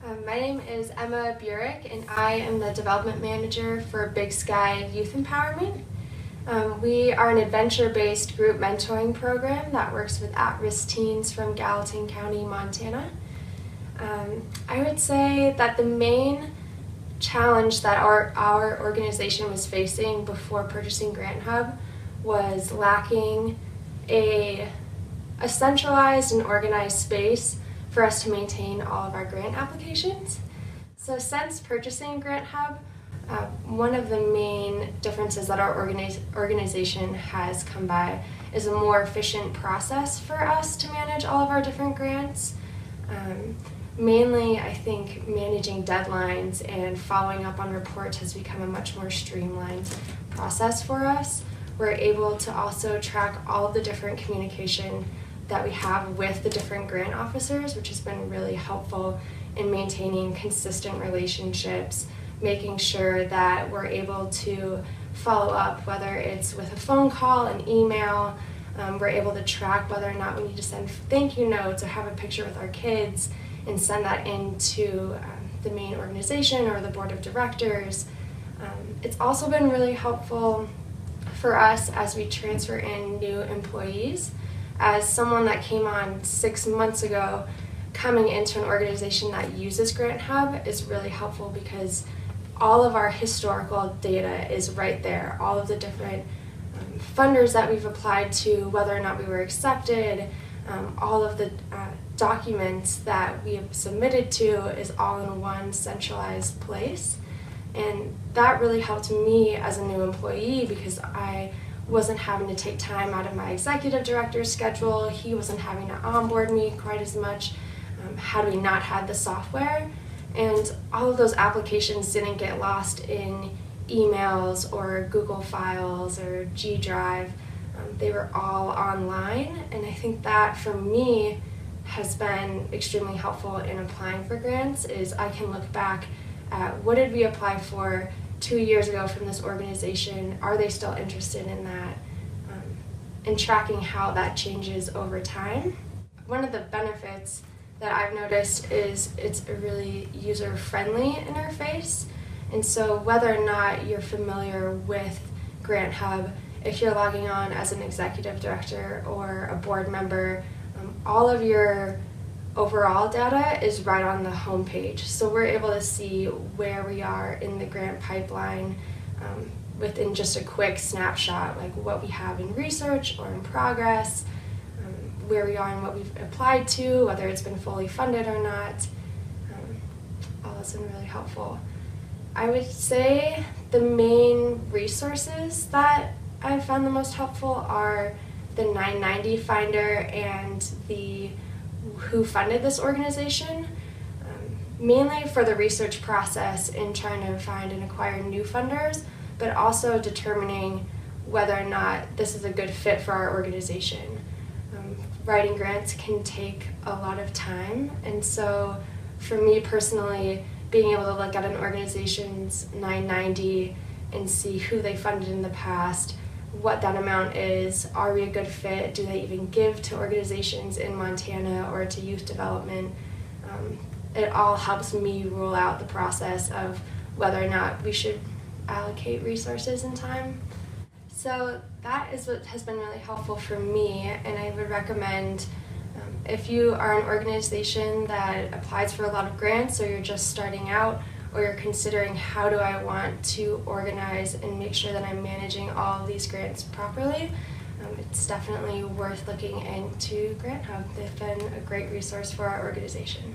My name is Emma Burick, and I am the Development Manager for Big Sky Youth Empowerment. We are an adventure-based group mentoring program that works with at-risk teens from Gallatin County, Montana. I would say that the main challenge that our organization was facing before purchasing Grant Hub was lacking a centralized and organized space for us to maintain all of our grant applications. So since purchasing Grant Hub, one of the main differences that our organization has come by is a more efficient process for us to manage all of our different grants. Mainly, I think managing deadlines and following up on reports has become a much more streamlined process for us. We're able to also track all of the different communication that we have with the different grant officers, which has been really helpful in maintaining consistent relationships, making sure that we're able to follow up, whether it's with a phone call, an email. We're able to track whether or not we need to send thank you notes or have a picture with our kids and send that into the main organization or the board of directors. It's also been really helpful for us as we transfer in new employees. As someone that came on 6 months ago, coming into an organization that uses Grant Hub is really helpful because all of our historical data is right there. All of the different funders that we've applied to, whether or not we were accepted, all of the documents that we have submitted to is all in one centralized place. And that really helped me as a new employee because I wasn't having to take time out of my executive director's schedule. He wasn't having to onboard me quite as much had we not had the software. And all of those applications didn't get lost in emails or Google Files or G Drive. They were all online, and I think that for me has been extremely helpful in applying for grants. Is I can look back at what did we apply for 2 years ago from this organization, are they still interested in that, and tracking how that changes over time. One of the benefits that I've noticed is it's a really user-friendly interface, and so whether or not you're familiar with Grant Hub, if you're logging on as an executive director or a board member, all of your overall data is right on the home page. So we're able to see where we are in the grant pipeline within just a quick snapshot, like what we have in research or in progress, where we are and what we've applied to, whether it's been fully funded or not. All that's been really helpful. I would say the main resources that I've found the most helpful are the 990 finder and the who funded this organization, mainly for the research process in trying to find and acquire new funders, but also determining whether or not this is a good fit for our organization. Writing grants can take a lot of time, and so for me personally, being able to look at an organization's 990 and see who they funded in the past, what that amount is, are we a good fit, do they even give to organizations in Montana or to youth development, it all helps me rule out the process of whether or not we should allocate resources and time. So that is what has been really helpful for me, and I would recommend if you are an organization that applies for a lot of grants or you're just starting out or you're considering how do I want to organize and make sure that I'm managing all of these grants properly, it's definitely worth looking into Grant Hub. They've been a great resource for our organization.